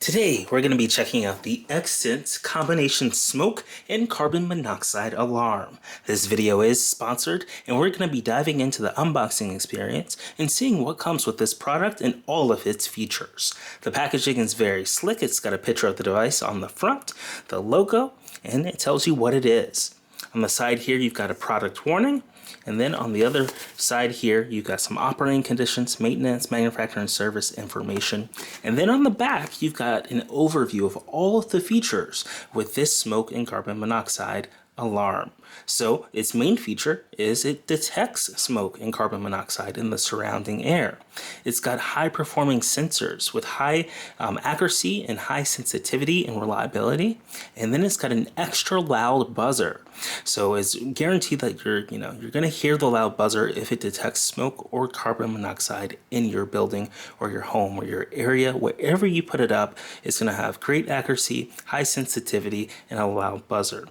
Today, we're going to be checking out the X-Sense combination smoke and carbon monoxide alarm. This video is sponsored, and we're going to be diving into the unboxing experience and seeing what comes with this product and all of its features. The packaging is very slick. It's got a picture of the device on the front, the logo, and it tells you what it is. On the side here, you've got a product warning. And then on the other side here, you've got some operating conditions, maintenance, manufacturer, and service information. And then on the back, you've got an overview of all of the features with this smoke and carbon monoxide alarm. So its main feature is it detects smoke and carbon monoxide in the surrounding air. It's got high performing sensors with high accuracy and high sensitivity and reliability. And then it's got an extra loud buzzer. So it's guaranteed that you're going to hear the loud buzzer if it detects smoke or carbon monoxide in your building or your home or your area. Wherever you put it up, it's going to have great accuracy, high sensitivity, and a loud buzzer.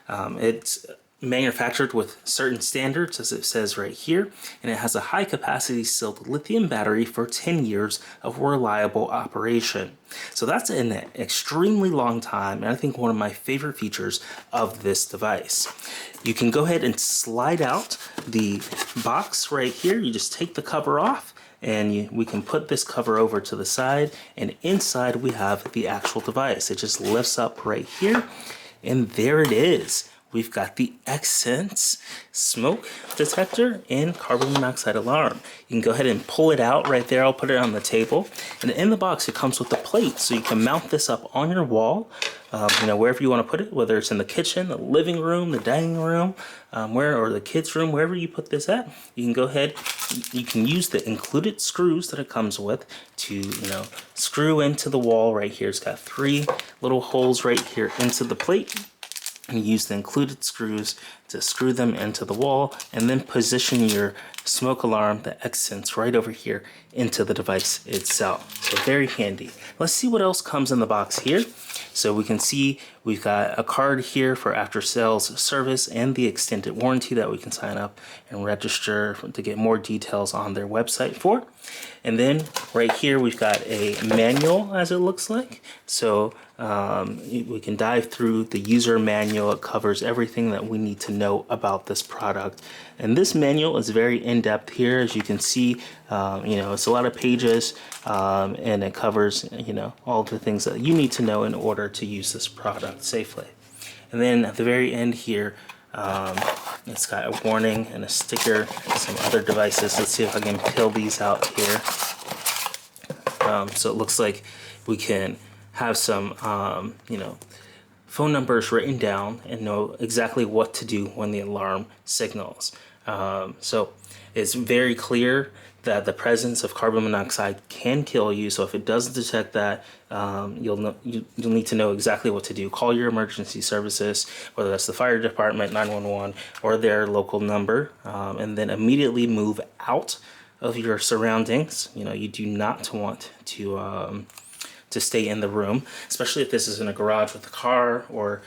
It's manufactured with certain standards, as it says right here, and it has a high capacity sealed lithium battery for 10 years of reliable operation. So that's an extremely long time, and I think one of my favorite features of this device. You can go ahead and slide out the box right here. You just take the cover off, and we can put this cover over to the side, and inside we have the actual device. It just lifts up right here. And there it is. We've got the X-Sense smoke detector and carbon monoxide alarm. You can go ahead and pull it out right there. I'll put it on the table. And in the box, it comes with a plate. So you can mount this up on your wall, wherever you want to put it, whether it's in the kitchen, the living room, the dining room, or the kids' room, wherever you put this at. You can go ahead, you can use the included screws that it comes with to, screw into the wall right here. It's got 3 little holes right here into the plate. And use the included screws to screw them into the wall, and then position your smoke alarm, the X-Sense, right over here into the device itself. So very handy. Let's see what else comes in the box here. So we can see we've got a card here for after sales service and the extended warranty that we can sign up and register to get more details on their website for. And then right here we've got a manual, as it looks like. So we can dive through the user manual. It covers everything that we need to know about this product. And this manual is very in-depth here. As you can see, it's a lot of pages, and it covers, all the things that you need to know in order to use this product safely. And then at the very end here, it's got a warning and a sticker, some other devices. Let's see if I can peel these out here. So it looks like we can have some, phone numbers written down and know exactly what to do when the alarm signals. So it's very clear that the presence of carbon monoxide can kill you. So if it doesn't detect that, you'll need to know exactly what to do. Call your emergency services, whether that's the fire department, 911, or their local number, and then immediately move out of your surroundings. You do not want to stay in the room, especially if this is in a garage with a car or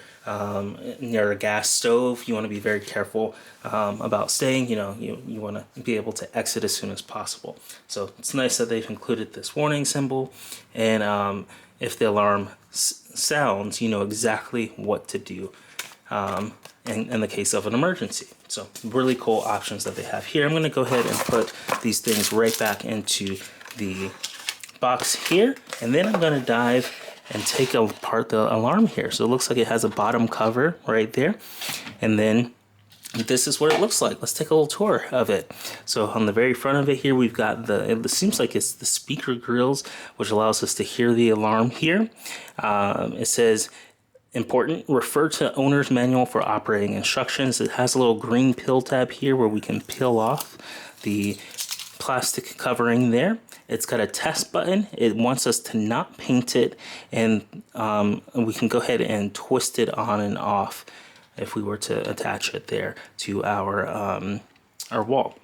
near a gas stove. You want to be very careful about staying. You want to be able to exit as soon as possible. So it's nice that they've included this warning symbol, and if the alarm sounds, you know exactly what to do in the case of an emergency. So really cool options that they have here. I'm going to go ahead and put these things right back into the box here, and then I'm going to dive and take apart the alarm here. So it looks like it has a bottom cover right there, and then this is what it looks like. Let's take a little tour of it. So on the very front of it here, we've got it seems like it's the speaker grills, which allows us to hear the alarm here. It says, important, refer to owner's manual for operating instructions. It has a little green peel tab here where we can peel off the plastic covering there. It's got a test button. It wants us to not paint it, and we can go ahead and twist it on and off if we were to attach it there to our wall.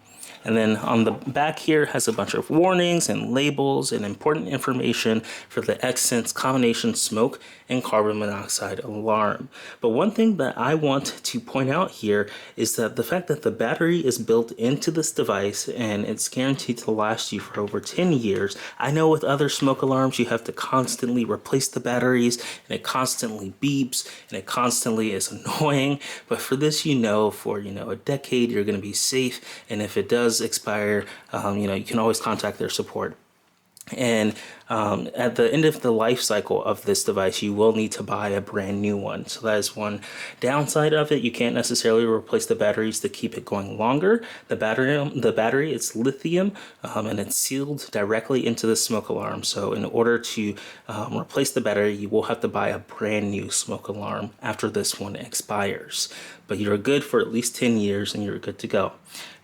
And then on the back here has a bunch of warnings and labels and important information for the Xsense combination smoke and carbon monoxide alarm. But one thing that I want to point out here is that the fact that the battery is built into this device and it's guaranteed to last you for over 10 years. I know with other smoke alarms you have to constantly replace the batteries and it constantly beeps and it constantly is annoying, but for this, for a decade you're going to be safe, and if it does expire, you can always contact their support. And at the end of the life cycle of this device, you will need to buy a brand new one. So that is one downside of it. You can't necessarily replace the batteries to keep it going longer. The battery, it's lithium, and it's sealed directly into the smoke alarm. So in order to replace the battery, you will have to buy a brand new smoke alarm after this one expires. But you're good for at least 10 years and you're good to go.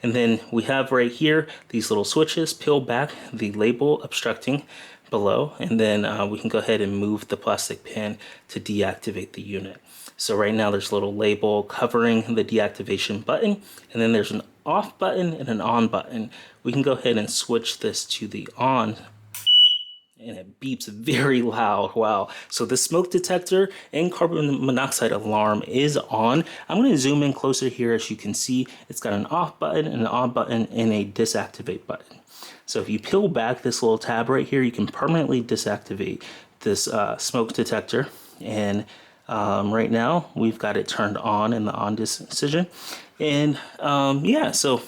And then we have right here these little switches. Peel back the label obstructing below, and then we can go ahead and move the plastic pin to deactivate the unit. So right now there's a little label covering the deactivation button, and then there's an off button and an on button. We can go ahead and switch this to the on, and it beeps very loud. Wow. So the smoke detector and carbon monoxide alarm is on. I'm going to zoom in closer here. As you can see, it's got an off button and an on button and a disactivate button. So if you peel back this little tab right here, you can permanently disactivate this smoke detector. And right now we've got it turned on in the on decision. And yeah, so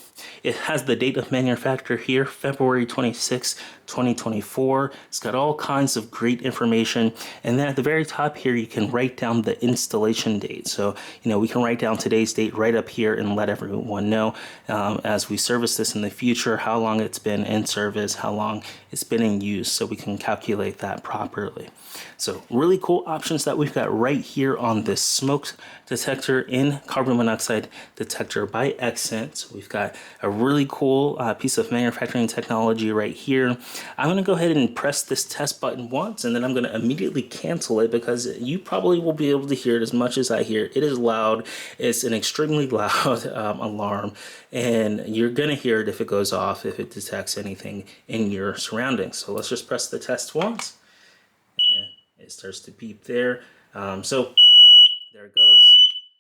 it has the date of manufacture here, February 26, 2024. It's got all kinds of great information. And then at the very top here, you can write down the installation date. So, we can write down today's date right up here and let everyone know as we service this in the future, how long it's been in service, how long it's been in use, so we can calculate that properly. So really cool options that we've got right here on this smoke detector in carbon monoxide detector by Xsense. We've got a really cool piece of manufacturing technology right here. I'm going to go ahead and press this test button once, and then I'm going to immediately cancel it because you probably will be able to hear it as much as I hear. It is loud. It's an extremely loud alarm, and you're going to hear it if it goes off, if it detects anything in your surroundings. So let's just press the test once. And it starts to beep there. So there it goes.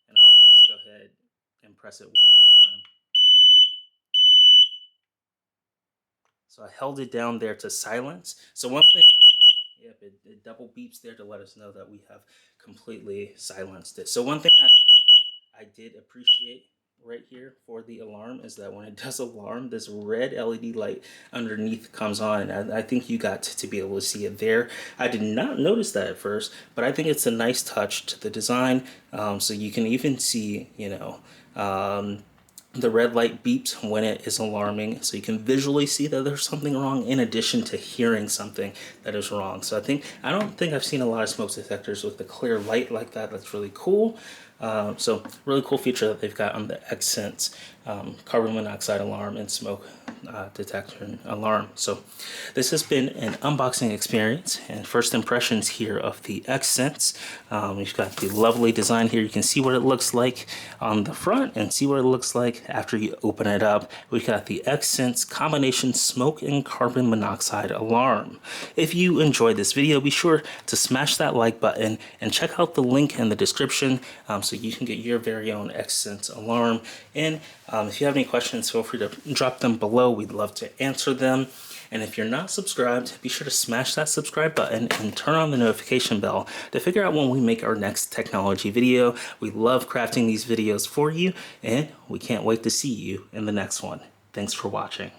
And I'll just go ahead and press it one more time. So I held it down there to silence. So one thing, yep, it double beeps there to let us know that we have completely silenced it. So one thing I did appreciate right here for the alarm is that when it does alarm, this red LED light underneath comes on, and I think you got to be able to see it there. I did not notice that at first, but I think it's a nice touch to the design. So you can even see, the red light beeps when it is alarming, so you can visually see that there's something wrong in addition to hearing something that is wrong. So I don't think I've seen a lot of smoke detectors with the clear light like that. That's really cool. So really cool feature that they've got on the Xsense carbon monoxide alarm and smoke detector and alarm. So this has been an unboxing experience and first impressions here of the Xsense. We've got the lovely design here. You can see what it looks like on the front and see what it looks like after you open it up. We've got the Xsense combination smoke and carbon monoxide alarm. If you enjoyed this video, be sure to smash that like button and check out the link in the description so you can get your very own Xsense alarm. And if you have any questions, feel free to drop them below. We'd love to answer them. And if you're not subscribed, be sure to smash that subscribe button and turn on the notification bell to figure out when we make our next technology video. We love crafting these videos for you, and we can't wait to see you in the next one. Thanks for watching.